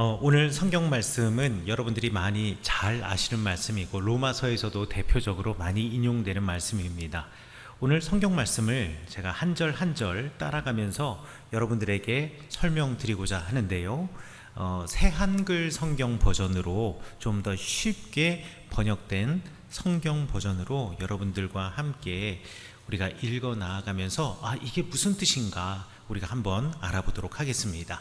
오늘 성경 말씀은 여러분들이 많이 잘 아시는 말씀이고 로마서에서도 대표적으로 많이 인용되는 말씀입니다. 오늘 성경 말씀을 제가 한 절 한 절 따라가면서 여러분들에게 설명드리고자 하는데요. 새 한글 성경 버전으로 좀 더 쉽게 번역된 성경 버전으로 여러분들과 함께 우리가 읽어 나아가면서 이게 무슨 뜻인가 우리가 한번 알아보도록 하겠습니다.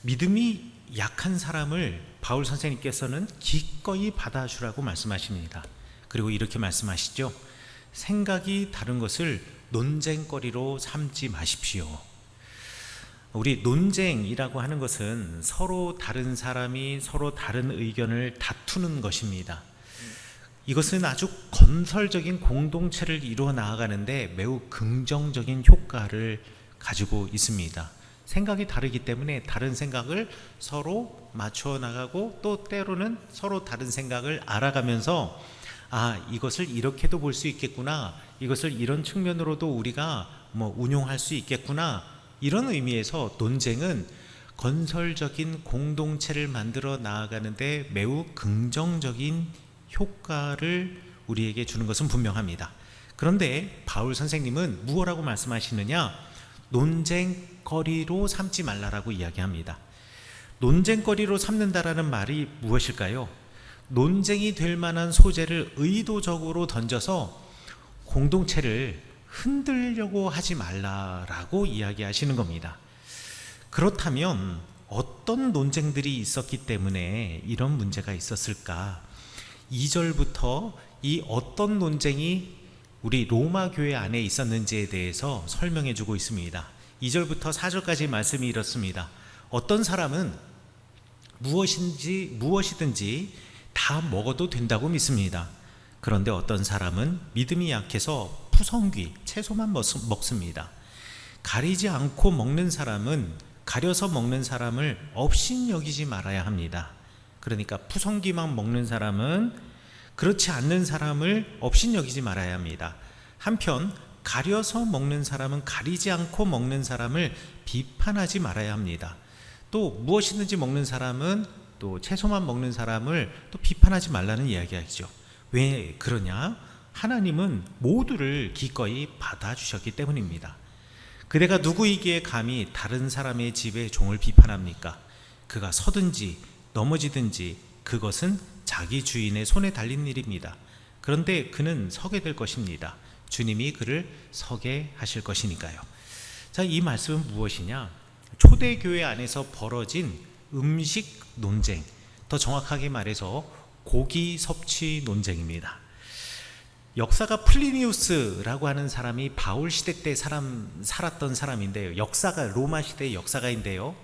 믿음이 약한 사람을 바울 선생님께서는 기꺼이 받아주라고 말씀하십니다. 그리고 이렇게 말씀하시죠. 생각이 다른 것을 논쟁거리로 삼지 마십시오. 우리 논쟁이라고 하는 것은 서로 다른 사람이 서로 다른 의견을 다투는 것입니다. 이것은 아주 건설적인 공동체를 이루어 나아가는데 매우 긍정적인 효과를 가지고 있습니다. 생각이 다르기 때문에 다른 생각을 서로 맞춰 나가고 또 때로는 서로 다른 생각을 알아가면서 이것을 이렇게도 볼 수 있겠구나, 이것을 이런 측면으로도 우리가 운용할 수 있겠구나, 이런 의미에서 논쟁은 건설적인 공동체를 만들어 나아가는데 매우 긍정적인 효과를 우리에게 주는 것은 분명합니다. 그런데 바울 선생님은 무엇라고 말씀하시느냐? 논쟁거리로 삼지 말라라고 이야기합니다. 논쟁거리로 삼는다라는 말이 무엇일까요? 논쟁이 될 만한 소재를 의도적으로 던져서 공동체를 흔들려고 하지 말라라고 이야기하시는 겁니다. 그렇다면 어떤 논쟁들이 있었기 때문에 이런 문제가 있었을까? 2절부터 이 어떤 논쟁이 우리 로마 교회 안에 있었는지에 대해서 설명해 주고 있습니다. 2절부터 4절까지 말씀이 이렇습니다. 어떤 사람은 무엇이든지 다 먹어도 된다고 믿습니다. 그런데 어떤 사람은 믿음이 약해서 푸성귀, 채소만 먹습니다. 가리지 않고 먹는 사람은 가려서 먹는 사람을 업신여기지 말아야 합니다. 그러니까 푸성귀만 먹는 사람은 그렇지 않는 사람을 업신여기지 말아야 합니다. 한편 가려서 먹는 사람은 가리지 않고 먹는 사람을 비판하지 말아야 합니다. 또 무엇이든지 먹는 사람은 또 채소만 먹는 사람을 또 비판하지 말라는 이야기하죠. 왜 그러냐? 하나님은 모두를 기꺼이 받아주셨기 때문입니다. 그대가 누구이기에 감히 다른 사람의 집에 종을 비판합니까? 그가 서든지 넘어지든지 그것은 자기 주인의 손에 달린 일입니다. 그런데 그는 서게 될 것입니다. 주님이 그를 서게 하실 것이니까요. 자, 이 말씀은 무엇이냐? 초대교회 안에서 벌어진 음식 논쟁, 더 정확하게 말해서 고기 섭취 논쟁입니다. 역사가 플리니우스라고 하는 사람이 바울 시대 때 살았던 사람인데요. 역사가 로마 시대의 역사가인데요.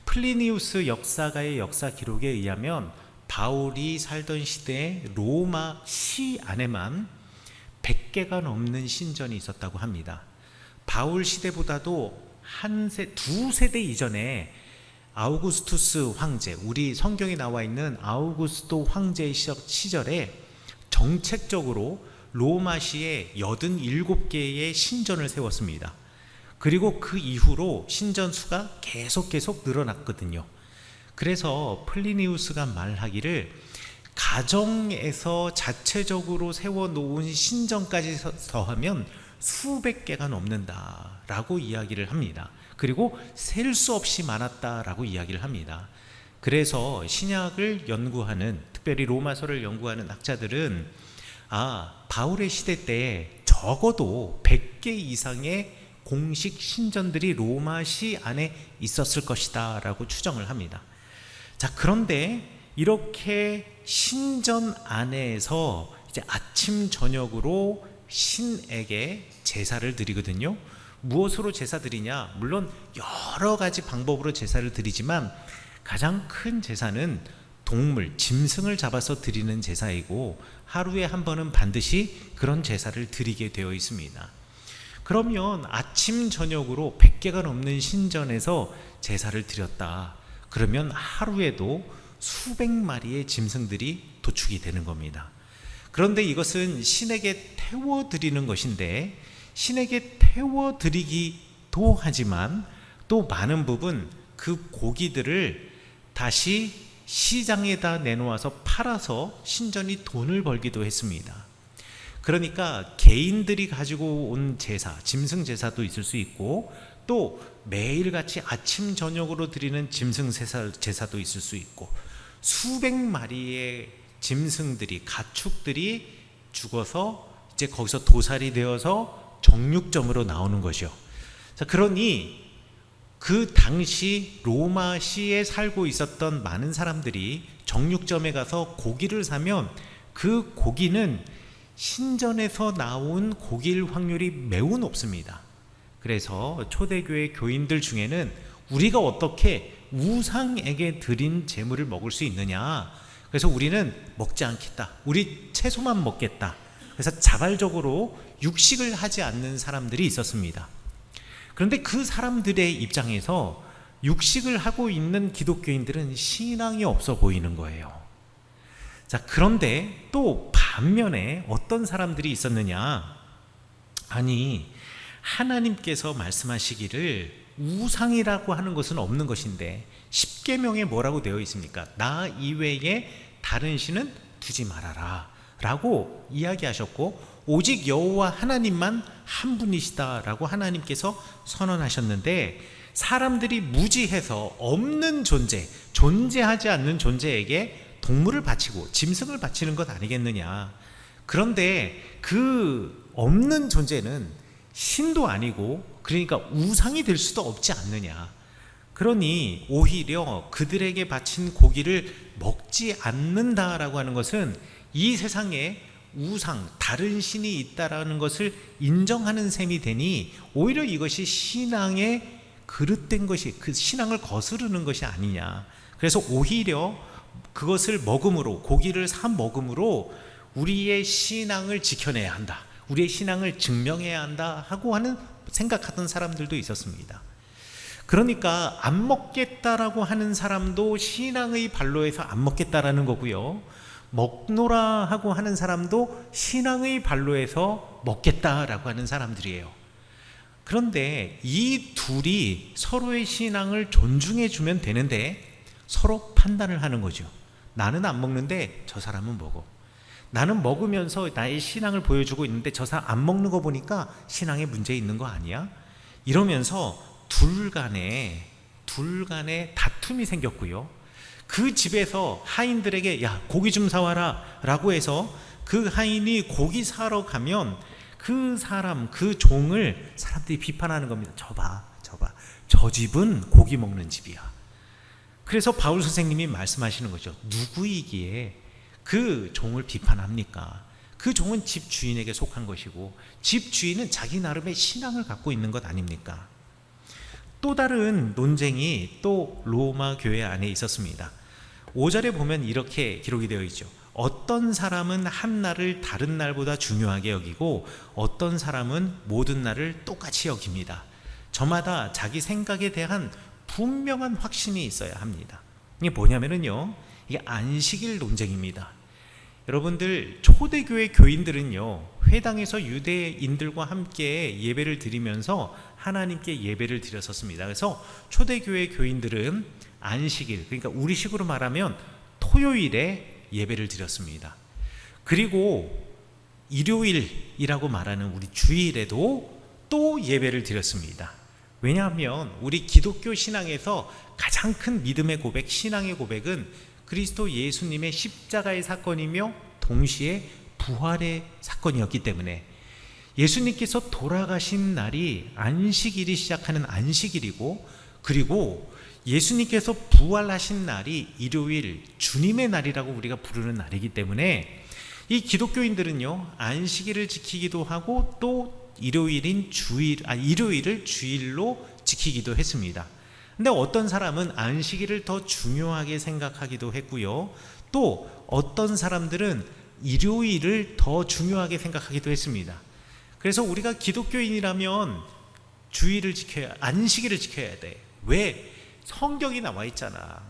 플리니우스 역사가의 역사 기록에 의하면 바울이 살던 시대에 로마 시 안에만 100개가 넘는 신전이 있었다고 합니다. 바울 시대보다도 두 세대 이전에 아우구스투스 황제, 우리 성경에 나와 있는 아우구스도 황제 시절에 정책적으로 로마시에 87개의 신전을 세웠습니다. 그리고 그 이후로 신전 수가 계속 늘어났거든요. 그래서 플리니우스가 말하기를 가정에서 자체적으로 세워놓은 신전까지 더하면 수백 개가 넘는다라고 이야기를 합니다. 그리고 셀 수 없이 많았다라고 이야기를 합니다. 그래서 신약을 연구하는, 특별히 로마서를 연구하는 학자들은 바울의 시대 때 적어도 100개 이상의 공식 신전들이 로마시 안에 있었을 것이다 라고 추정을 합니다. 자, 그런데 이렇게 신전 안에서 이제 아침 저녁으로 신에게 제사를 드리거든요. 무엇으로 제사 드리냐? 물론 여러 가지 방법으로 제사를 드리지만 가장 큰 제사는 동물, 짐승을 잡아서 드리는 제사이고 하루에 한 번은 반드시 그런 제사를 드리게 되어 있습니다. 그러면 아침 저녁으로 100개가 넘는 신전에서 제사를 드렸다. 그러면 하루에도 수백 마리의 짐승들이 도축이 되는 겁니다. 그런데 이것은 신에게 태워드리는 것인데 신에게 태워드리기도 하지만 또 많은 부분 그 고기들을 다시 시장에다 내놓아서 팔아서 신전이 돈을 벌기도 했습니다. 그러니까 개인들이 가지고 온 제사, 짐승 제사도 있을 수 있고, 또 매일같이 아침 저녁으로 드리는 짐승 제사도 있을 수 있고, 수백 마리의 짐승들이, 가축들이 죽어서 이제 거기서 도살이 되어서 정육점으로 나오는 것이요. 자, 그러니 그 당시 로마시에 살고 있었던 많은 사람들이 정육점에 가서 고기를 사면 그 고기는 신전에서 나온 고기일 확률이 매우 높습니다. 그래서 초대교회 교인들 중에는 우리가 어떻게 우상에게 드린 제물을 먹을 수 있느냐, 그래서 우리는 먹지 않겠다, 우리 채소만 먹겠다, 그래서 자발적으로 육식을 하지 않는 사람들이 있었습니다. 그런데 그 사람들의 입장에서 육식을 하고 있는 기독교인들은 신앙이 없어 보이는 거예요. 자, 그런데 또 반면에 어떤 사람들이 있었느냐, 아니 하나님께서 말씀하시기를 우상이라고 하는 것은 없는 것인데 십계명에 뭐라고 되어 있습니까? 나 이외에 다른 신은 두지 말아라 라고 이야기하셨고, 오직 여호와 하나님만 한 분이시다라고 하나님께서 선언하셨는데, 사람들이 무지해서 없는 존재, 존재하지 않는 존재에게 동물을 바치고 짐승을 바치는 것 아니겠느냐. 그런데 그 없는 존재는 신도 아니고, 그러니까 우상이 될 수도 없지 않느냐. 그러니 오히려 그들에게 바친 고기를 먹지 않는다라고 하는 것은 이 세상에 우상, 다른 신이 있다라는 것을 인정하는 셈이 되니, 오히려 이것이 신앙에 그릇된 것이, 그 신앙을 거스르는 것이 아니냐. 그래서 오히려 그것을 먹음으로, 고기를 사 먹음으로 우리의 신앙을 지켜내야 한다, 우리의 신앙을 증명해야 한다 하고 하는 생각하던 사람들도 있었습니다. 그러니까 안 먹겠다라고 하는 사람도 신앙의 발로에서 안 먹겠다라는 거고요, 먹노라 하고 하는 사람도 신앙의 발로에서 먹겠다라고 하는 사람들이에요. 그런데 이 둘이 서로의 신앙을 존중해 주면 되는데 서로 판단을 하는 거죠. 나는 안 먹는데 저 사람은 먹어. 나는 먹으면서 나의 신앙을 보여주고 있는데 저 사람 안 먹는 거 보니까 신앙에 문제 있는 거 아니야? 이러면서 둘 간에 다툼이 생겼고요. 그 집에서 하인들에게 야, 고기 좀 사와라 라고 해서 그 하인이 고기 사러 가면 그 사람, 그 종을 사람들이 비판하는 겁니다. 저 집은 고기 먹는 집이야. 그래서 바울 선생님이 말씀하시는 거죠. 누구이기에 그 종을 비판합니까? 그 종은 집 주인에게 속한 것이고, 집 주인은 자기 나름의 신앙을 갖고 있는 것 아닙니까? 또 다른 논쟁이 또 로마 교회 안에 있었습니다. 5절에 보면 이렇게 기록이 되어 있죠. 어떤 사람은 한 날을 다른 날보다 중요하게 여기고 어떤 사람은 모든 날을 똑같이 여깁니다. 저마다 자기 생각에 대한 분명한 확신이 있어야 합니다. 이게 뭐냐면요, 이게 안식일 논쟁입니다. 여러분들, 초대교회 교인들은요, 회당에서 유대인들과 함께 예배를 드리면서 하나님께 예배를 드렸었습니다. 그래서 초대교회 교인들은 안식일, 그러니까 우리식으로 말하면 토요일에 예배를 드렸습니다. 그리고 일요일이라고 말하는 우리 주일에도 또 예배를 드렸습니다. 왜냐하면 우리 기독교 신앙에서 가장 큰 믿음의 고백, 신앙의 고백은 그리스도 예수님의 십자가의 사건이며 동시에 부활의 사건이었기 때문에, 예수님께서 돌아가신 날이 안식일이 시작하는 안식일이고, 그리고 예수님께서 부활하신 날이 일요일, 주님의 날이라고 우리가 부르는 날이기 때문에 이 기독교인들은요, 안식일을 지키기도 하고 또 일요일을 주일로 지키기도 했습니다. 근데 어떤 사람은 안식일을 더 중요하게 생각하기도 했고요, 또 어떤 사람들은 일요일을 더 중요하게 생각하기도 했습니다. 그래서 우리가 기독교인이라면 안식일을 지켜야 돼. 왜? 성경이 나와 있잖아.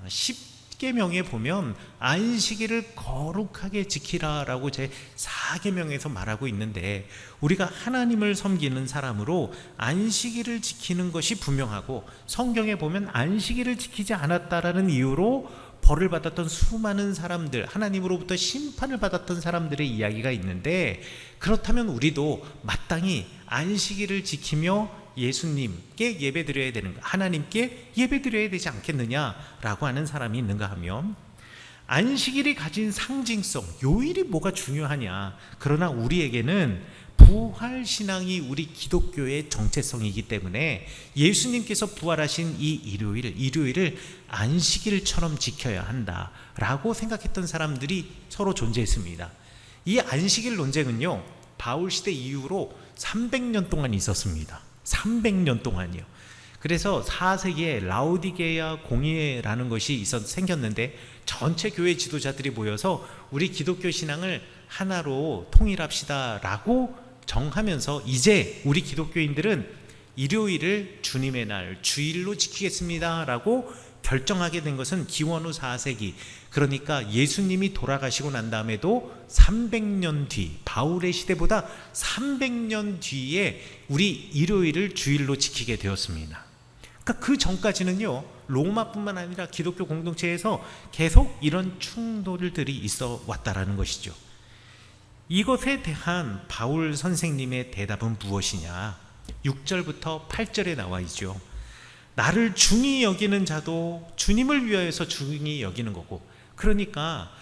10계명에 보면 안식일을 거룩하게 지키라라고 제 4계명에서 말하고 있는데, 우리가 하나님을 섬기는 사람으로 안식일을 지키는 것이 분명하고, 성경에 보면 안식일을 지키지 않았다라는 이유로 벌을 받았던 수많은 사람들, 하나님으로부터 심판을 받았던 사람들의 이야기가 있는데, 그렇다면 우리도 마땅히 안식일을 지키며 예수님께 예배드려야 되는 거, 하나님께 예배드려야 되지 않겠느냐라고 하는 사람이 있는가 하면, 안식일이 가진 상징성, 요일이 뭐가 중요하냐? 그러나 우리에게는 부활신앙이 우리 기독교의 정체성이기 때문에 예수님께서 부활하신 이 일요일을 안식일처럼 지켜야 한다라고 생각했던 사람들이 서로 존재했습니다. 이 안식일 논쟁은요, 바울 시대 이후로 300년 동안 있었습니다. 300년 동안이요. 그래서 4세기에 라오디게아 공의회라는 것이 생겼는데, 전체 교회 지도자들이 모여서 우리 기독교 신앙을 하나로 통일합시다 라고 정하면서, 이제 우리 기독교인들은 일요일을 주님의 날, 주일로 지키겠습니다 라고 결정하게 된 것은 기원 후 4세기, 그러니까 예수님이 돌아가시고 난 다음에도 300년 뒤, 바울의 시대보다 300년 뒤에 우리 일요일을 주일로 지키게 되었습니다. 그러니까 그 전까지는요, 로마뿐만 아니라 기독교 공동체에서 계속 이런 충돌들이 있어 왔다라는 것이죠. 이것에 대한 바울 선생님의 대답은 무엇이냐? 6절부터 8절에 나와 있죠. 나를 중히 여기는 자도 주님을 위하여서 중히 여기는 거고, 그러니까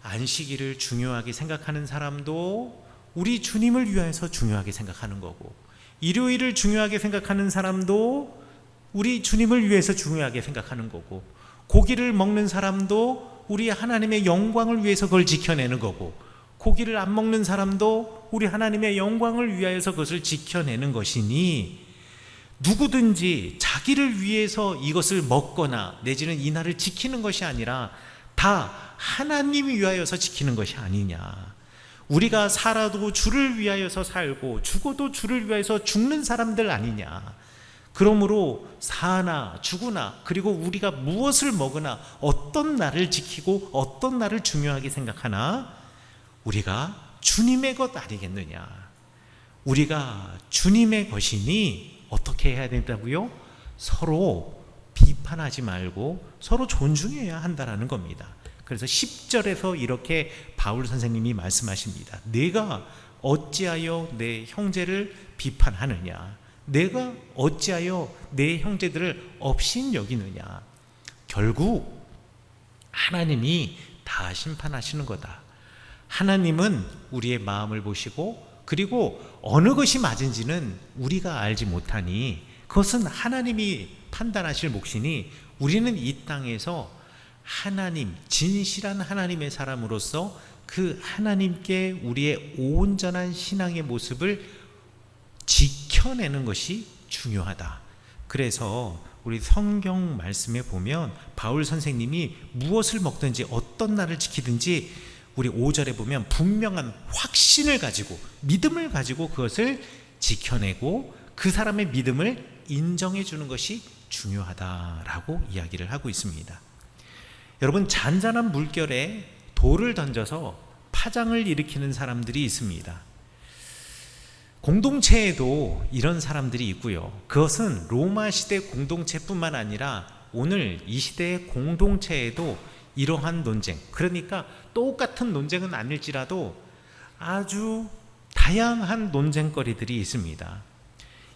안식일을 중요하게 생각하는 사람도 우리 주님을 위하여서 중요하게 생각하는 거고, 일요일을 중요하게 생각하는 사람도 우리 주님을 위해서 중요하게 생각하는 거고, 고기를 먹는 사람도 우리 하나님의 영광을 위해서 그걸 지켜내는 거고, 고기를 안 먹는 사람도 우리 하나님의 영광을 위하여서 그것을 지켜내는 것이니, 누구든지 자기를 위해서 이것을 먹거나 내지는 이 날을 지키는 것이 아니라 다 하나님을 위하여서 지키는 것이 아니냐. 우리가 살아도 주를 위하여서 살고 죽어도 주를 위하여서 죽는 사람들 아니냐. 그러므로 사나 죽으나, 그리고 우리가 무엇을 먹으나, 어떤 날을 지키고 어떤 날을 중요하게 생각하나, 우리가 주님의 것 아니겠느냐. 우리가 주님의 것이니 어떻게 해야 된다고요? 서로 비판하지 말고 서로 존중해야 한다라는 겁니다. 그래서 10절에서 이렇게 바울 선생님이 말씀하십니다. 내가 어찌하여 내 형제를 비판하느냐? 내가 어찌하여 내 형제들을 업신 여기느냐? 결국 하나님이 다 심판하시는 거다. 하나님은 우리의 마음을 보시고, 그리고 어느 것이 맞은지는 우리가 알지 못하니 그것은 하나님이 판단하실 몫이니, 우리는 이 땅에서 하나님, 진실한 하나님의 사람으로서 그 하나님께 우리의 온전한 신앙의 모습을 지켜내는 것이 중요하다. 그래서 우리 성경 말씀에 보면 바울 선생님이 무엇을 먹든지 어떤 날을 지키든지, 우리 5절에 보면 분명한 확신을 가지고, 믿음을 가지고 그것을 지켜내고 그 사람의 믿음을 인정해 주는 것이 중요하다라고 이야기를 하고 있습니다. 여러분, 잔잔한 물결에 돌을 던져서 파장을 일으키는 사람들이 있습니다. 공동체에도 이런 사람들이 있고요. 그것은 로마 시대 공동체뿐만 아니라 오늘 이 시대의 공동체에도 이러한 논쟁, 그러니까 똑같은 논쟁은 아닐지라도 아주 다양한 논쟁거리들이 있습니다.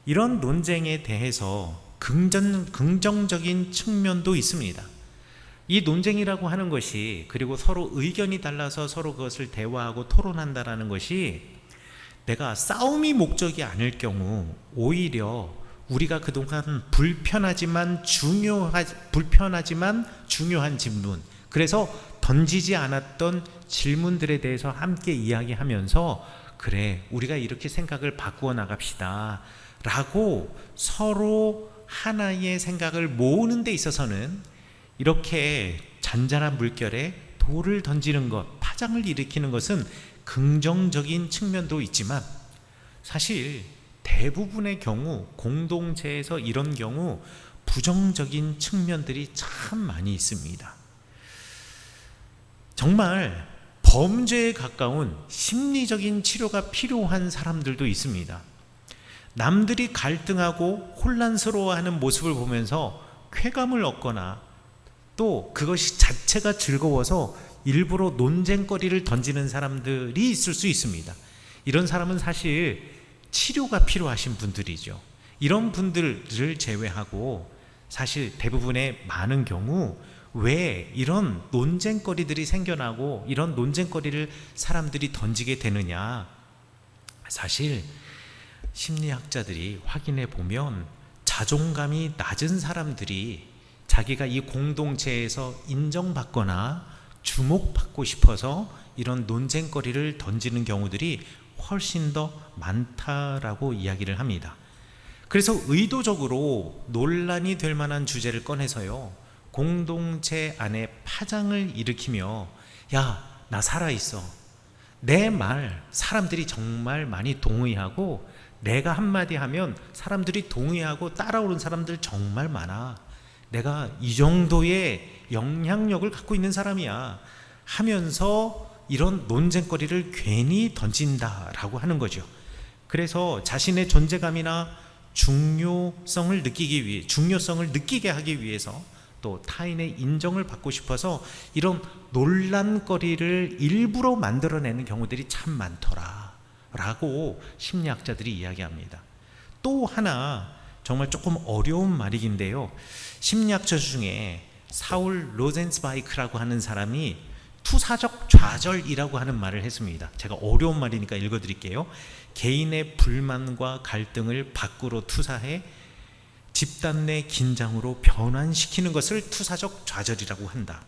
이런 논쟁에 대해서 긍정적인 측면도 있습니다. 이 논쟁이라고 하는 것이, 그리고 서로 의견이 달라서 서로 그것을 대화하고 토론한다라는 것이, 내가 싸움이 목적이 아닐 경우 오히려 우리가 그동안 불편하지만 중요한 질문, 그래서 던지지 않았던 질문들에 대해서 함께 이야기하면서, 그래, 우리가 이렇게 생각을 바꾸어 나갑시다 라고 서로 하나의 생각을 모으는 데 있어서는 이렇게 잔잔한 물결에 돌을 던지는 것, 파장을 일으키는 것은 긍정적인 측면도 있지만, 사실 대부분의 경우 공동체에서 이런 경우 부정적인 측면들이 참 많이 있습니다. 정말 범죄에 가까운 심리적인 치료가 필요한 사람들도 있습니다. 남들이 갈등하고 혼란스러워하는 모습을 보면서 쾌감을 얻거나 또 그것이 자체가 즐거워서 일부러 논쟁거리를 던지는 사람들이 있을 수 있습니다. 이런 사람은 사실 치료가 필요하신 분들이죠. 이런 분들을 제외하고 사실 대부분의 많은 경우 왜 이런 논쟁거리들이 생겨나고 이런 논쟁거리를 사람들이 던지게 되느냐, 사실 심리학자들이 확인해 보면 자존감이 낮은 사람들이 자기가 이 공동체에서 인정받거나 주목받고 싶어서 이런 논쟁거리를 던지는 경우들이 훨씬 더 많다라고 이야기를 합니다. 그래서 의도적으로 논란이 될 만한 주제를 꺼내서요, 공동체 안에 파장을 일으키며 야, 나 살아있어, 내 말 사람들이 정말 많이 동의하고 내가 한마디 하면 사람들이 동의하고 따라오는 사람들 정말 많아, 내가 이 정도의 영향력을 갖고 있는 사람이야 하면서 이런 논쟁거리를 괜히 던진다라고 하는 거죠. 그래서 자신의 존재감이나 중요성을 느끼게 하기 위해서 또 타인의 인정을 받고 싶어서 이런 논란거리를 일부러 만들어내는 경우들이 참 많더라 라고 심리학자들이 이야기합니다. 또 하나 정말 조금 어려운 말이긴데요, 심리학자 중에 사울 로젠스바이크라고 하는 사람이 투사적 좌절이라고 하는 말을 했습니다. 제가 어려운 말이니까 읽어드릴게요. 개인의 불만과 갈등을 밖으로 투사해 집단 내 긴장으로 변환시키는 것을 투사적 좌절이라고 한다.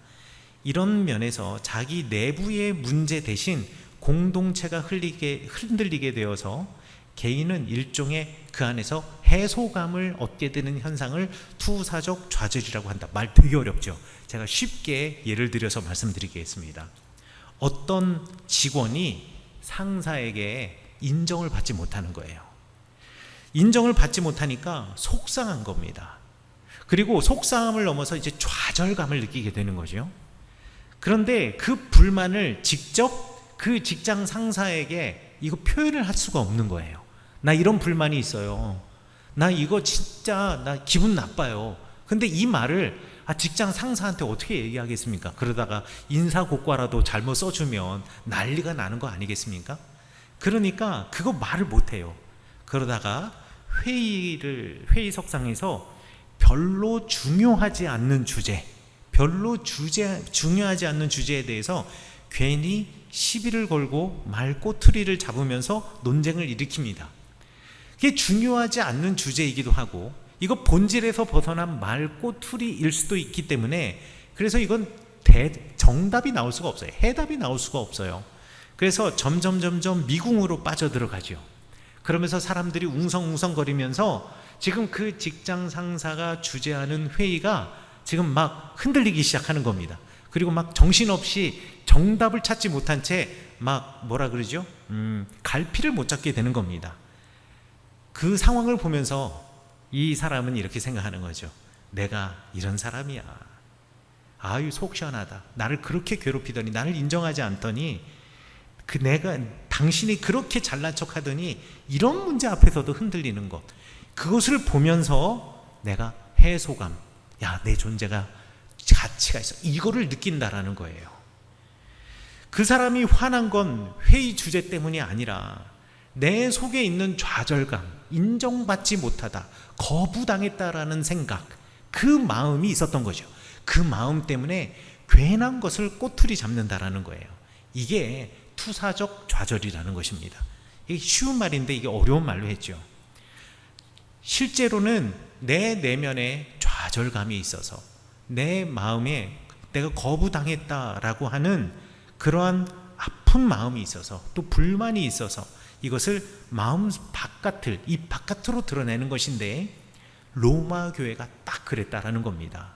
이런 면에서 자기 내부의 문제 대신 공동체가 흔들리게 되어서 개인은 일종의 그 안에서 해소감을 얻게 되는 현상을 투사적 좌절이라고 한다. 말 되게 어렵죠. 제가 쉽게 예를 들어서 말씀드리겠습니다. 어떤 직원이 상사에게 인정을 받지 못하는 거예요. 인정을 받지 못하니까 속상한 겁니다. 그리고 속상함을 넘어서 이제 좌절감을 느끼게 되는 거죠. 그런데 그 불만을 직접 그 직장 상사에게 이거 표현을 할 수가 없는 거예요. 나 이런 불만이 있어요. 나 이거 진짜 나 기분 나빠요. 근데 이 말을 직장 상사한테 어떻게 얘기하겠습니까? 그러다가 인사고과라도 잘못 써주면 난리가 나는 거 아니겠습니까? 그러니까 그거 말을 못해요. 그러다가 회의석상에서 별로 중요하지 않는 주제에 대해서 괜히 시비를 걸고 말꼬투리를 잡으면서 논쟁을 일으킵니다. 그게 중요하지 않는 주제이기도 하고 이거 본질에서 벗어난 말꼬투리일 수도 있기 때문에 그래서 이건 정답이 나올 수가 없어요. 해답이 나올 수가 없어요. 그래서 점점 미궁으로 빠져들어가죠. 그러면서 사람들이 웅성웅성거리면서 지금 그 직장 상사가 주재하는 회의가 지금 막 흔들리기 시작하는 겁니다. 그리고 막 정신없이 정답을 찾지 못한 채 막 갈피를 못 잡게 되는 겁니다. 그 상황을 보면서 이 사람은 이렇게 생각하는 거죠. 내가 이런 사람이야. 아유, 속 시원하다. 나를 그렇게 괴롭히더니, 나를 인정하지 않더니, 당신이 그렇게 잘난 척 하더니 이런 문제 앞에서도 흔들리는 것, 그것을 보면서 내가 해소감, 야, 내 존재가 가치가 있어, 이거를 느낀다라는 거예요. 그 사람이 화난 건 회의 주제 때문이 아니라 내 속에 있는 좌절감, 인정받지 못하다, 거부당했다라는 생각, 그 마음이 있었던 거죠. 그 마음 때문에 괜한 것을 꼬투리 잡는다라는 거예요. 이게 투사적 좌절이라는 것입니다. 이게 쉬운 말인데 이게 어려운 말로 했죠. 실제로는 내 내면에 좌절감이 있어서 내 마음에 내가 거부당했다라고 하는 그러한 아픈 마음이 있어서 또 불만이 있어서 이것을 마음 입 바깥으로 드러내는 것인데 로마 교회가 딱 그랬다라는 겁니다.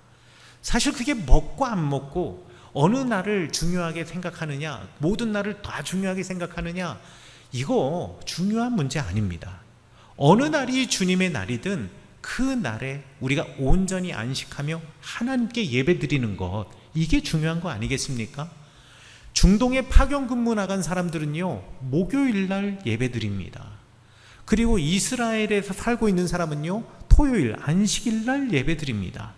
사실 그게 먹고 안 먹고 어느 날을 중요하게 생각하느냐, 모든 날을 다 중요하게 생각하느냐, 이거 중요한 문제 아닙니다. 어느 날이 주님의 날이든 그 날에 우리가 온전히 안식하며 하나님께 예배드리는 것, 이게 중요한 거 아니겠습니까? 중동에 파견 근무 나간 사람들은요, 목요일 날 예배드립니다. 그리고 이스라엘에서 살고 있는 사람은요, 토요일 안식일 날 예배드립니다.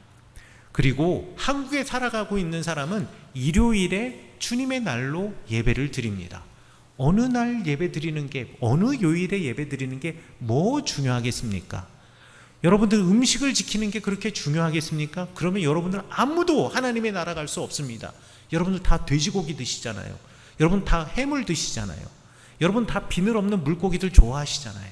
그리고 한국에 살아가고 있는 사람은 일요일에 주님의 날로 예배를 드립니다. 어느 날 예배 드리는 게, 어느 요일에 예배 드리는 게 뭐 중요하겠습니까? 여러분들 음식을 지키는 게 그렇게 중요하겠습니까? 그러면 여러분들 아무도 하나님의 나라 갈 수 없습니다. 여러분들 다 돼지고기 드시잖아요. 여러분 다 해물 드시잖아요. 여러분 다 비늘 없는 물고기들 좋아하시잖아요.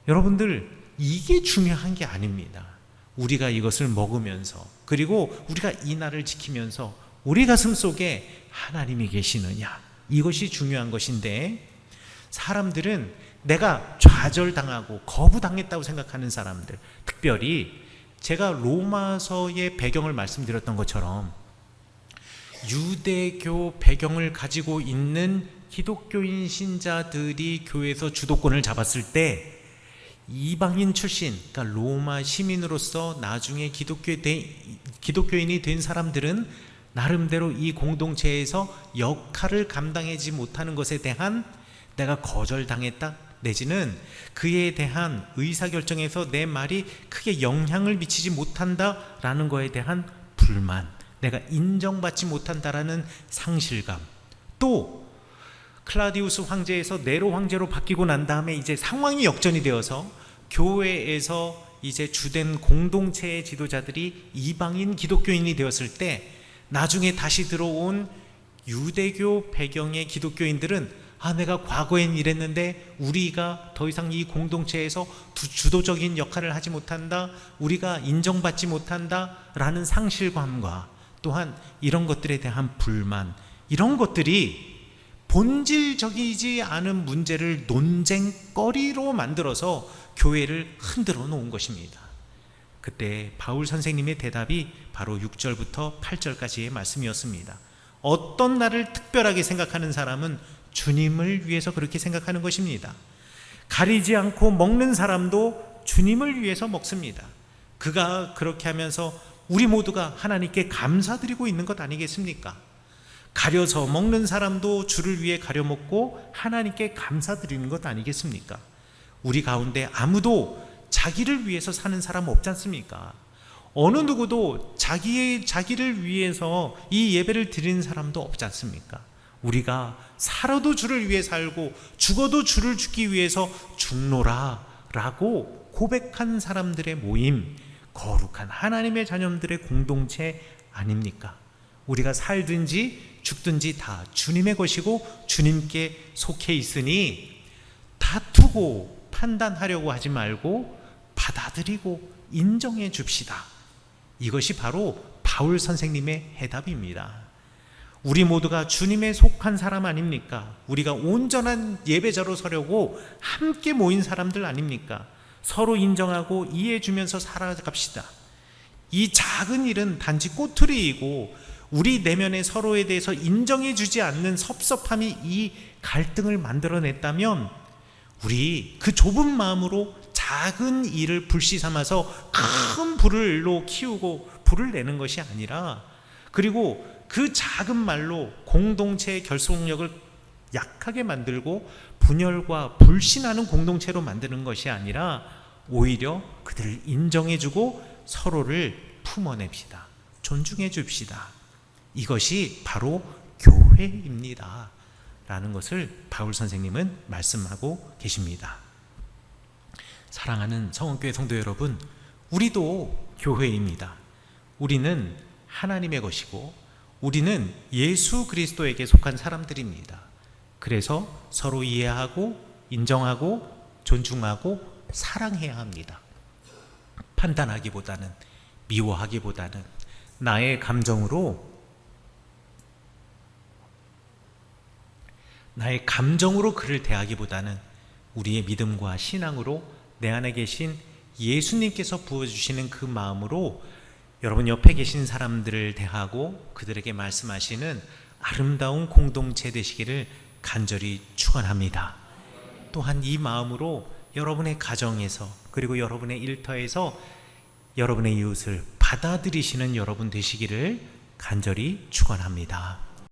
여러분들 이게 중요한 게 아닙니다. 우리가 이것을 먹으면서, 그리고 우리가 이 날을 지키면서 우리 가슴 속에 하나님이 계시느냐, 이것이 중요한 것인데, 사람들은 내가 좌절당하고 거부당했다고 생각하는 사람들, 특별히 제가 로마서의 배경을 말씀드렸던 것처럼 유대교 배경을 가지고 있는 기독교인 신자들이 교회에서 주도권을 잡았을 때 이방인 출신, 그러니까 로마 시민으로서 나중에 기독교인이 된 사람들은 나름대로 이 공동체에서 역할을 감당하지 못하는 것에 대한, 내가 거절당했다, 내지는 그에 대한 의사결정에서 내 말이 크게 영향을 미치지 못한다라는 것에 대한 불만, 내가 인정받지 못한다라는 상실감, 또 클라우디우스 황제에서 네로 황제로 바뀌고 난 다음에 이제 상황이 역전이 되어서 교회에서 이제 주된 공동체의 지도자들이 이방인 기독교인이 되었을 때, 나중에 다시 들어온 유대교 배경의 기독교인들은 내가 과거엔 이랬는데 우리가 더 이상 이 공동체에서 주도적인 역할을 하지 못한다, 우리가 인정받지 못한다 라는 상실감과, 또한 이런 것들에 대한 불만, 이런 것들이 본질적이지 않은 문제를 논쟁거리로 만들어서 교회를 흔들어 놓은 것입니다. 그때 바울 선생님의 대답이 바로 6절부터 8절까지의 말씀이었습니다. 어떤 날을 특별하게 생각하는 사람은 주님을 위해서 그렇게 생각하는 것입니다. 가리지 않고 먹는 사람도 주님을 위해서 먹습니다. 그가 그렇게 하면서 우리 모두가 하나님께 감사드리고 있는 것 아니겠습니까? 가려서 먹는 사람도 주를 위해 가려 먹고 하나님께 감사드리는 것 아니겠습니까? 우리 가운데 아무도 자기를 위해서 사는 사람 없지 않습니까? 어느 누구도 자기를 위해서 이 예배를 드리는 사람도 없지 않습니까? 우리가 살아도 주를 위해 살고 죽어도 주를 죽기 위해서 죽노라 라고 고백한 사람들의 모임, 거룩한 하나님의 자녀들의 공동체 아닙니까? 우리가 살든지 죽든지 다 주님의 것이고 주님께 속해 있으니 다투고 판단하려고 하지 말고 받아들이고 인정해 줍시다. 이것이 바로 바울 선생님의 해답입니다. 우리 모두가 주님에 속한 사람 아닙니까? 우리가 온전한 예배자로 서려고 함께 모인 사람들 아닙니까? 서로 인정하고 이해해 주면서 살아갑시다. 이 작은 일은 단지 꼬투리이고 우리 내면의 서로에 대해서 인정해 주지 않는 섭섭함이 이 갈등을 만들어냈다면, 우리 그 좁은 마음으로 작은 일을 불씨 삼아서 큰 불로 키우고 불을 내는 것이 아니라, 그리고 그 작은 말로 공동체의 결속력을 약하게 만들고 분열과 불신하는 공동체로 만드는 것이 아니라, 오히려 그들을 인정해주고 서로를 품어냅시다. 존중해 줍시다. 이것이 바로 교회입니다 라는 것을 바울 선생님은 말씀하고 계십니다. 사랑하는 성원교회 성도 여러분, 우리도 교회입니다. 우리는 하나님의 것이고 우리는 예수 그리스도에게 속한 사람들입니다. 그래서 서로 이해하고 인정하고 존중하고 사랑해야 합니다. 판단하기보다는, 미워하기보다는, 나의 감정으로 그를 대하기보다는 우리의 믿음과 신앙으로 내 안에 계신 예수님께서 부어주시는 그 마음으로 여러분 옆에 계신 사람들을 대하고 그들에게 말씀하시는 아름다운 공동체 되시기를 간절히 축원합니다. 또한 이 마음으로 여러분의 가정에서, 그리고 여러분의 일터에서 여러분의 이웃을 받아들이시는 여러분 되시기를 간절히 축원합니다.